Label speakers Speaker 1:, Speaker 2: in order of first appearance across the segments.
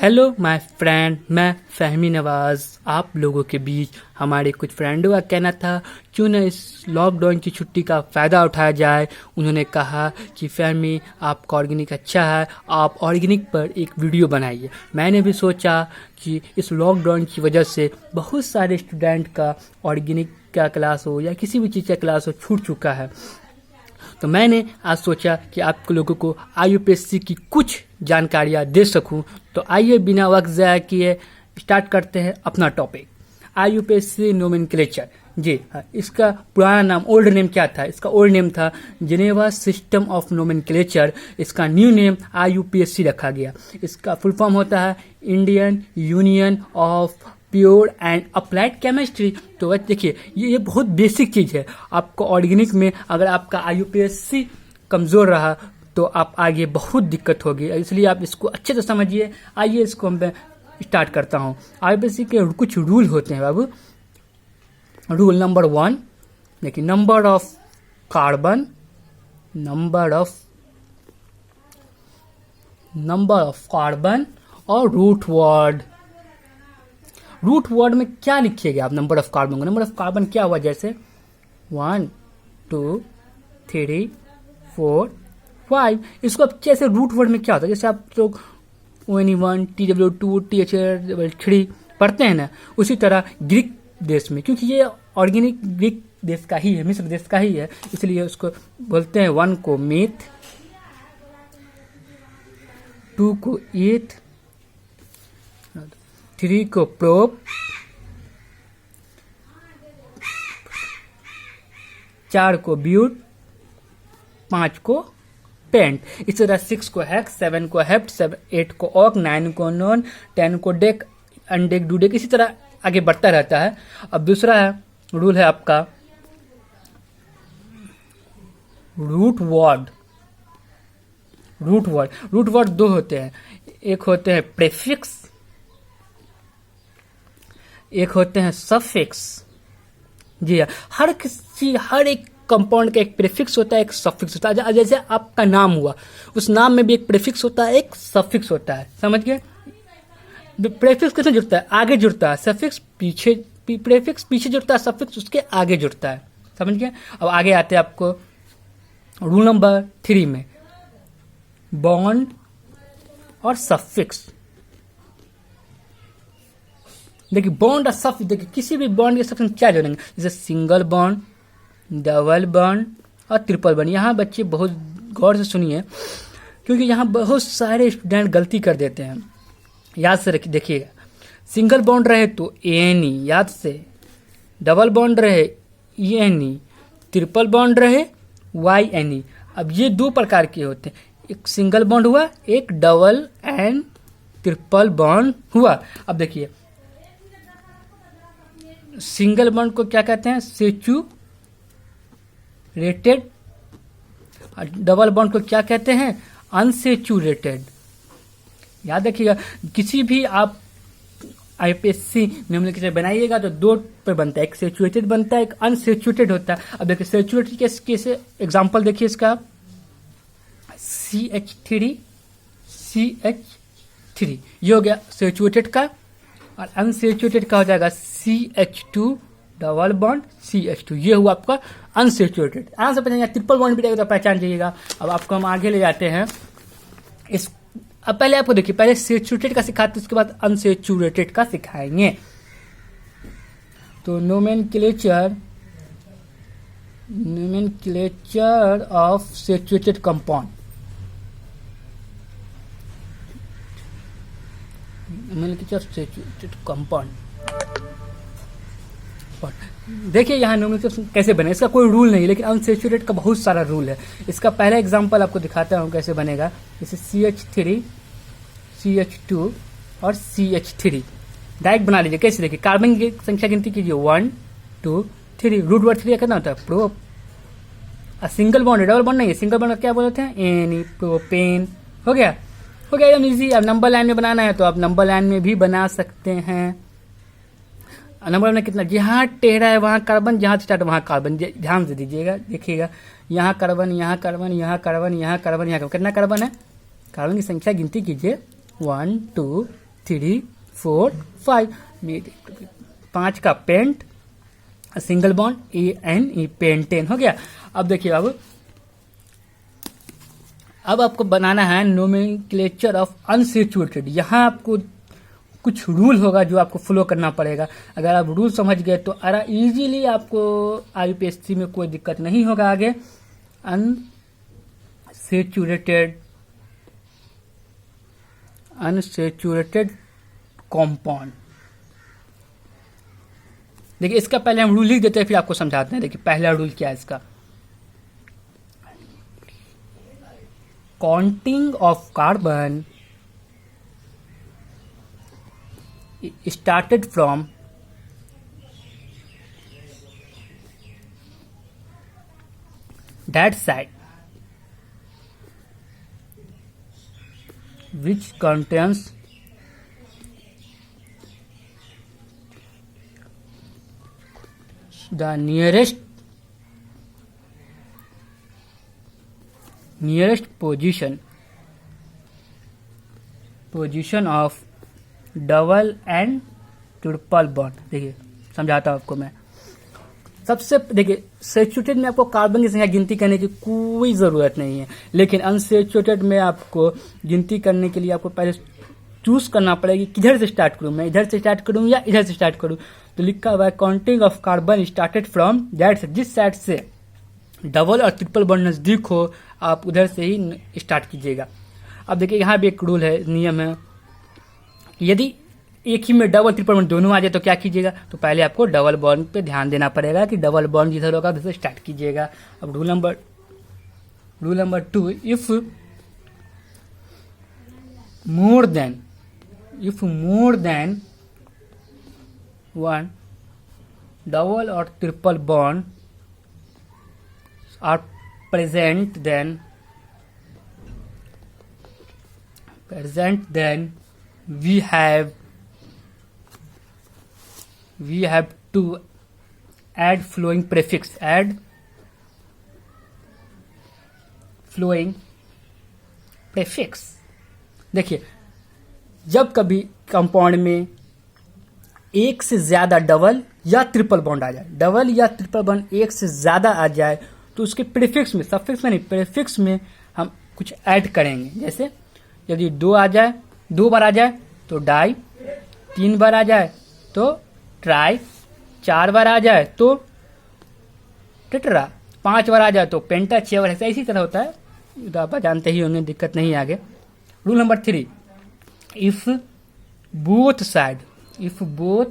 Speaker 1: Hello my friend, मैं फ़हमी नवाज़ आप लोगों के बीच हमारे कुछ फ्रेंडों का कहना था क्यों न इस लॉकडाउन की छुट्टी का फ़ायदा उठाया जाए। उन्होंने कहा कि फ़हमी आपका ऑर्गेनिक अच्छा है, आप ऑर्गेनिक पर एक वीडियो बनाइए। मैंने भी सोचा कि इस लॉकडाउन की वजह से बहुत सारे स्टूडेंट का ऑर्गेनिक का क्लास हो या किसी भी चीज़ का क्लास हो छूट चुका है, तो मैंने आज सोचा कि आप लोगों को IUPAC की कुछ जानकारियाँ दे सकूं। तो आइए बिना वक्त ज़ाया किए स्टार्ट करते हैं अपना टॉपिक। IUPAC nomenclature. जी हाँ, इसका पुराना नाम, ओल्ड नेम क्या था? इसका ओल्ड नेम था जिनेवा सिस्टम ऑफ नोमेनक्लेचर। इसका न्यू नेम IUPAC रखा गया। इसका फुल फॉर्म होता है Indian union of pure and applied chemistry. तो वह देखिए, ये बहुत बेसिक चीज़ है। आपको ऑर्गेनिक में अगर आपका IUPAC कमज़ोर रहा तो आप आगे बहुत दिक्कत होगी, इसलिए आप इसको अच्छे से समझिए। आइए इसको मैं स्टार्ट करता हूँ। IUPAC के कुछ रूल होते हैं बाबू। रूल नंबर 1, देखिए, number of carbon, number of carbon और रूट वर्ड। रूट वर्ड में क्या लिखिएगा आप? नंबर ऑफ कार्बन को, नंबर ऑफ कार्बन क्या हुआ? जैसे 1 2 3 4 5। इसको अब कैसे रूट वर्ड में क्या होता है? जैसे आप लोग ONE1 TW2 TH3 पढ़ते हैं ना, उसी तरह ग्रीक देश में, क्योंकि ये ऑर्गेनिक ग्रीक देश का ही है, मिस्र देश का ही है, इसलिए उसको बोलते हैं 1 को मीथ, 2 को ईथ, 3 को प्रोप, 4 को ब्यूट, 5 को पेंट। इस तरह 6 को हेक्स, 7 को हेप्ट, 8 को ऑक, 9 को नॉन, 10 को डेक, अनडेक, डूडेक, इसी तरह आगे बढ़ता रहता है। अब दूसरा है रूल है आपका रूट वर्ड। रूट वर्ड दो होते हैं, एक होते हैं प्रीफिक्स, एक होते हैं सफिक्स। जी हाँ, हर एक कंपाउंड का एक प्रीफिक्स होता है, एक सफिक्स होता है। जैसे आपका नाम हुआ, उस नाम में भी एक प्रीफिक्स होता है, एक सफिक्स होता है। समझ गए? प्रीफिक्स कैसे जुड़ता है? आगे जुड़ता है, सफिक्स पीछे, प्रीफिक्स पीछे जुड़ता है, सफिक्स उसके आगे जुड़ता है। समझ गए? अब आगे आते हैं आपको रूल नंबर 3 में, बॉन्ड और सफिक्स। देखिए, बॉन्ड और सफिक्स, देखिए किसी भी बॉन्ड के सफिक्स क्या जोड़ेंगे? जैसे सिंगल बॉन्ड, डबल बॉन्ड और ट्रिपल बॉन्ड। यहाँ बच्चे बहुत गौर से सुनिए, क्योंकि यहाँ बहुत सारे स्टूडेंट गलती कर देते हैं। याद से रखिए, देखिएगा, सिंगल बॉन्ड रहे तो ANE, याद से, डबल बॉन्ड रहे ENE, ट्रिपल बॉन्ड रहे YNE। अब ये दो प्रकार के होते हैं, एक सिंगल बॉन्ड हुआ, एक डबल एंड ट्रिपल बॉन्ड हुआ। अब देखिए, सिंगल बॉन्ड को क्या कहते हैं? सेचुरेटेड। और डबल बॉन्ड को क्या कहते हैं? अनसेचुरेटेड। याद रखिएगा, किसी भी आप IUPAC नोमेनक्लेचर बनाइएगा तो दो पे बनता है, एक सेचुरेटेड बनता है, एक अनसेचुरेटेड होता है। अब देखिए, सेचुरेटेड कैसे एग्जांपल देखिए इसका, CH3 ये हो गया सेचुरेटेड का, और अनसेचुरेटेड का हो जाएगा CH2 डबल बॉन्ड CH2, ये हुआ आपका अनसेचुरेटेड। आराम से पहचानिए, ट्रिपल बॉन्ड भी रहेगा तो पहचान जाइएगा। अब आपको हम आगे ले जाते हैं इस। अब पहले आपको देखिए, पहले सेचुरेटेड का सिखाते, उसके बाद अनसेचुरेटेड का सिखाएंगे। तो nomenclature of saturated compound, saturated compound. देखिए यहाँ नोमेनक्लेचर कैसे बने, इसका कोई रूल नहीं, लेकिन अनसेचुरेटेड का बहुत सारा रूल है। इसका पहला एग्जांपल आपको दिखाता हूँ कैसे बनेगा। जैसे CH3, CH2 और CH3 डायरेक्ट बना लीजिए। कैसे? देखिए, कार्बन की संख्या गिनती कीजिए, 1 2 3। रूट वर्ड 3 कितना होता है? प्रोप। सिंगल बॉन्ड है, डबल बॉन्ड नहीं है। सिंगल बॉन्ड क्या बोलते हैं? ANE, propane. हो गया एकदम ईजी। अब नंबर लाइन में बनाना है तो आप नंबर लाइन में भी बना सकते हैं। नंबर में कितना, जहाँ टेढ़ा है वहाँ कार्बन, जहाँ स्टार्ट वहाँ कार्बन। ध्यान से दीजिएगा, देखिएगा, यहाँ कार्बन, यहाँ कार्बन, यहाँ कार्बन, यहाँ कार्बन, यहाँ कितना कार्बन है? कार्बन की संख्या गिनती कीजिए, 1 2 3 4 5 5 का pent, single bond ANE pentane हो गया। अब देखिए अब आपको बनाना है नोमेनक्लेचर ऑफ अनसैचुरेटेड। यहाँ आपको कुछ रूल होगा जो आपको फॉलो करना पड़ेगा। अगर आप रूल समझ गए तो इजीली आपको IUPAC में कोई दिक्कत नहीं होगा आगे। अनसैचुरेटेड कंपाउंड, देखिए इसका पहले हम रूल लिख देते हैं फिर आपको समझाते हैं। देखिए पहला रूल क्या है इसका, counting of carbon started from that side which contains the nearest position of double and triple bond. देखिए समझाता हूं आपको मैं। सबसे देखिए सैचुरेटेड में आपको कार्बन की संख्या गिनती करने की कोई जरूरत नहीं है, लेकिन अनसैचुरेटेड में आपको गिनती करने के लिए आपको पहले चूज करना पड़ेगा किधर से स्टार्ट करूं, मैं इधर से स्टार्ट करूं या इधर से स्टार्ट करूं। तो लिखा हुआ है counting of carbon started from that से, जिस साइड से डबल और ट्रिपल बॉन्ड नजदीक हो आप उधर से ही स्टार्ट कीजिएगा। अब देखिए यहाँ भी एक रूल है, नियम है, यदि एक ही में डबल ट्रिपल बॉन्ड दोनों आ जाए तो क्या कीजिएगा, तो पहले आपको डबल बॉन्ड पे ध्यान देना पड़ेगा कि डबल बॉन्ड जिधर होगा उधर से स्टार्ट कीजिएगा। अब rule number 2, if more than one double और triple bond are present then we have to add flowing prefix, देखिए जब कभी कंपाउंड में एक से ज्यादा डबल या ट्रिपल बॉन्ड आ जाए, डबल या ट्रिपल बॉन्ड एक से ज्यादा आ जाए तो उसके प्रीफिक्स में, सफिक्स में नहीं, प्रीफिक्स में हम कुछ ऐड करेंगे। जैसे यदि 2 बार आ जाए तो डाई, 3 बार आ जाए तो ट्राई, 4 बार आ जाए तो टेट्रा, 5 बार आ जाए तो पेंटा, 6 बार ऐसा इसी तरह होता है, तो आप जानते ही होंगे, दिक्कत नहीं है आगे। Rule number 3, if both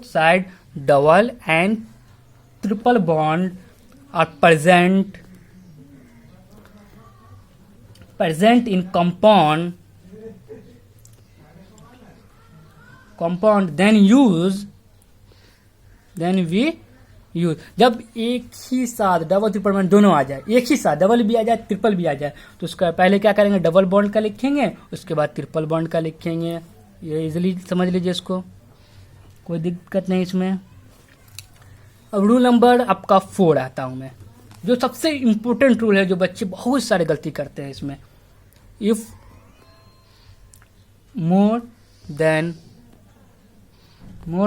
Speaker 1: side double and triple bond are present in compound then we use, जब एक ही साथ डबल ट्रिपल बॉन्ड दोनों आ जाए, एक ही साथ डबल भी आ जाए ट्रिपल भी आ जाए, तो उसका पहले क्या करेंगे, डबल बॉन्ड का लिखेंगे, उसके बाद ट्रिपल बॉन्ड का लिखेंगे। ये इजीली समझ लीजिए इसको, कोई दिक्कत नहीं इसमें। अब रूल नंबर आपका 4 आता हूं मैं, जो सबसे इंपॉर्टेंट रूल है, जो बच्चे बहुत सारे गलती करते हैं इसमें। इफ मोर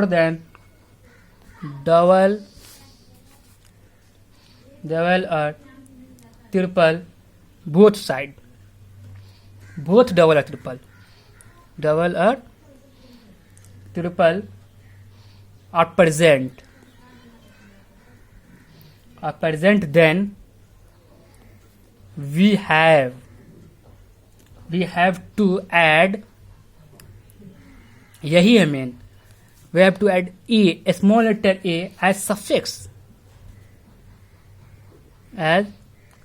Speaker 1: देन डबल और triple, both side, both double और triple are present, then we have to add, यही है main, we have to add a small letter a as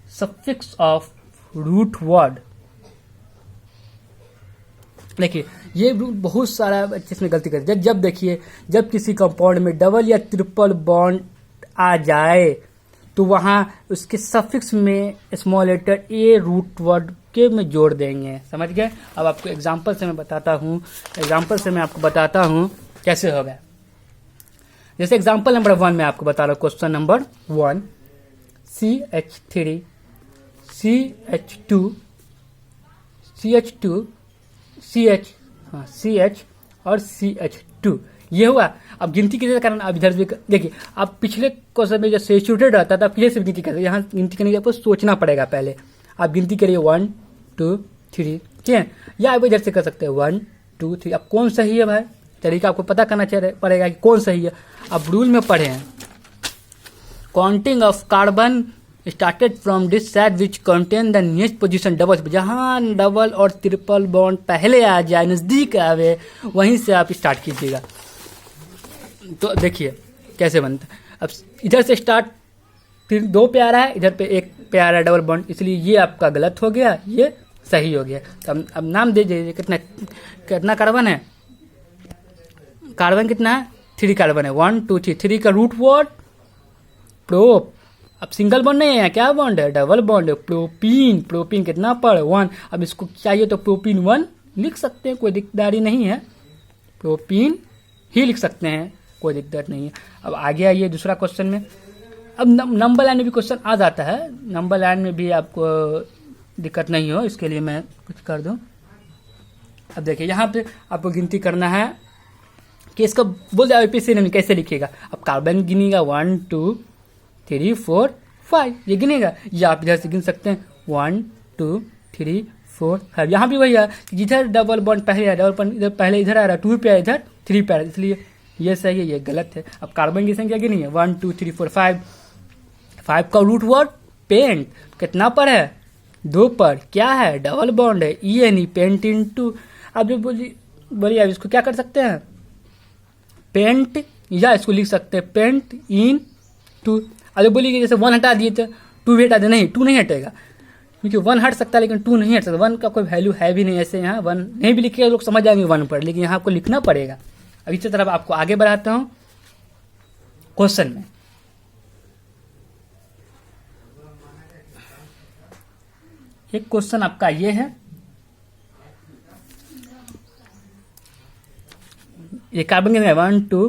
Speaker 1: suffix of root word। देखिए ये बहुत सारा बच्चे इसमें गलती करते हैं। जब देखिए जब किसी कंपाउंड में डबल या ट्रिपल बॉन्ड आ जाए तो वहां उसके सफिक्स में small letter a root word के में जोड़ देंगे, समझ गए। अब आपको एग्जांपल से मैं आपको बताता हूं कैसे होगा। जैसे एग्जांपल नंबर 1 में आपको बता रहा हूं, question number 1, CH3 CH2 CH और CH2 ये हुआ। अब गिनती किसी कारण आप इधर से देखिए, आप पिछले क्वेश्चन में जब सैचुरेटेड रहता था आप किसी से गिनती करते, यहाँ गिनती करने के लिए आपको सोचना पड़ेगा पहले। आप गिनती करिए 1 2 3, ठीक है, या आप इधर से कर सकते हैं 1 2 3। अब कौन सही है भाई, तरीका आपको पता करना पड़ेगा कि कौन सही है। अब रूल में पढ़े हैं, counting of carbon started from this set which contain the nearest position double, जहां डबल और ट्रिपल बॉन्ड पहले आ जाए, नजदीक आवे, वहीं से आप स्टार्ट कीजिएगा। तो देखिए कैसे बनता है। अब इधर से स्टार्ट, फिर 2 पे आ रहा है, इधर पे 1 पे आ रहा है डबल बॉन्ड, इसलिए ये आपका गलत हो गया, ये सही हो गया। तो अब नाम दे दीजिए, कितना कार्बन है, कार्बन कितना है 3 कार्बन है, 1 2 3, 3 का रूट वर्ड प्रोप। अब सिंगल बॉन्ड नहीं है, क्या बॉन्ड है, डबल बॉन्ड है, प्रोपीन। प्रोपीन कितना पर 1। अब इसको चाहिए तो प्रोपीन 1 लिख सकते हैं, कोई दिक्कतदारी नहीं है, प्रोपीन ही लिख सकते हैं, कोई दिक्कत नहीं है। अब आगे आइए दूसरा क्वेश्चन में। अब नंबर लाइन में भी क्वेश्चन आ जाता है, नंबर लाइन में भी आपको दिक्कत नहीं हो, इसके लिए मैं कुछ कर दूं। अब देखिए यहाँ पे आपको गिनती करना है कि इसको बोल दिया IPC कैसे लिखिएगा। अब कार्बन गिनेगा 1 2 3 4 5, ये गिनेगा, या आप इधर से गिन सकते हैं 1 2 3 4 5। यहाँ भी वही है, जिधर डबल बॉन्ड पहले है, डबल बॉन्ड इधर पहले इधर आ रहा है, 2 पे है, इधर 3 पे आ रहा है, इसलिए ये सही है, ये गलत है। अब कार्बन की संख्या गिनी है 1 2 3 4 5। 5 का रूट वर्ड पेंट, कितना पर है 2 पर, क्या है डबल बॉन्ड है, ENE पेंट इनटू। अब जो बोलिए अब इसको क्या कर सकते हैं, पेंट, या इसको लिख सकते हैं पेंट इन टू। अरे बोलिए जैसे 1 हटा दिए तो 2 भी हटा दे, नहीं 2 नहीं हटेगा, क्योंकि 1 हट सकता है लेकिन 2 नहीं हट सकता, 1 का कोई वैल्यू है भी नहीं। ऐसे यहाँ 1 नहीं भी लिखिएगा लोग समझ जाएंगे 1 पर, लेकिन यहाँ आपको लिखना पड़ेगा। अब इसी तरफ आपको आगे बढ़ाता हूँ क्वेश्चन में। एक क्वेश्चन आपका ये है, ये कार्बन गिनिए 1 2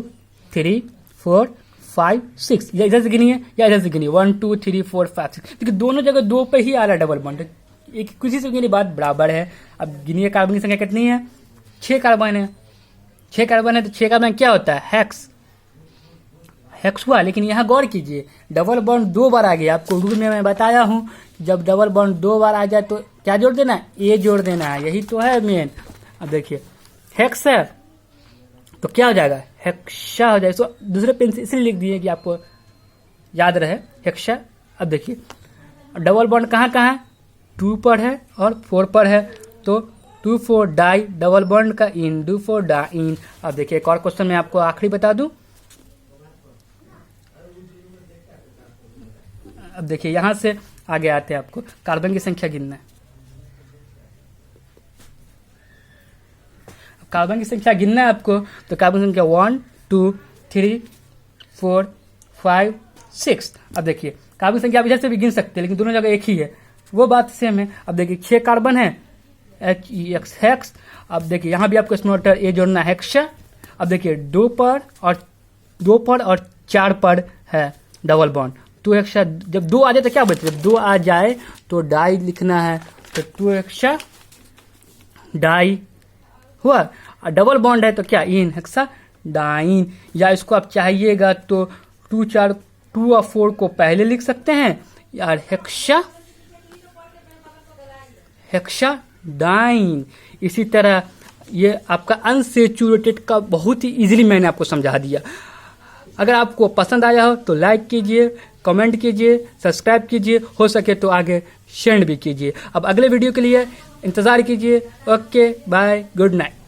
Speaker 1: 3 4 5 6, या इधर से गिनिए या इधर से गिनिए 1 2 3 4 5 6, क्योंकि दोनों जगह 2 पे ही आ रहा है डबल बॉन्ड, एक किसी से गिनी बात बराबर है। अब गिनिए कार्बन की संख्या कितनी है, 6 कार्बन है, 6 कार्बन है तो 6 कार्बन क्या होता है, हेक्स, हेक्स हुआ। लेकिन यहाँ गौर कीजिए डबल बॉन्ड 2 बार आ गया, आपको रूल में मैं बताया हूँ जब डबल बॉन्ड 2 बार आ जाए तो क्या जोड़ देना है, ए जोड़ देना है, यही तो है मेन। अब देखिए हेक्स है तो क्या हो जाएगा, हेक्सा हो जाएगा। सो दूसरे पेन से इसलिए लिख दिए कि आपको याद रहे हेक्सा। अब देखिए डबल बॉन्ड कहाँ कहाँ है, 2 पर है और 4 पर है, तो 2 4 डाई, डबल बॉन्ड का इन, 2 4 डाइन। अब देखिए एक और क्वेश्चन मैं आपको आखिरी बता दूं। अब देखिए यहां से आगे आते हैं, आपको कार्बन की संख्या गिनना है। कार्बन की संख्या गिनना है आपको, तो कार्बन संख्या 1 2 3 4 5 6। अब देखिए कार्बन संख्या आप इधर से भी गिन सकते हैं, लेकिन दोनों जगह एक ही है, वो बात सेम है। अब देखिए 6 कार्बन है, HEX हेक्स। अब देखिए यहाँ भी आपको स्मॉल ए जोड़ना है, हेक्सा। अब देखिए 2 पर और 4 पर है डबल बॉन्ड, 2 हेक्सा। जब 2 आ जाए तो क्या बचे, जब 2 आ जाए तो डाई लिखना है, तो 2 हेक्सा डाई हुआ। डबल बॉन्ड है तो क्या इन, हेक्सा डाइन। या इसको आप चाहिएगा तो 2 और 4 को पहले लिख सकते हैं, यार हेक्सा डाइन। इसी तरह ये आपका अनसेचुरेटेड का बहुत ही इजीली मैंने आपको समझा दिया। अगर आपको पसंद आया हो तो लाइक कीजिए, कमेंट कीजिए, सब्सक्राइब कीजिए, हो सके तो आगे शेयर भी कीजिए। अब अगले वीडियो के लिए इंतजार कीजिए। Okay bye, good night.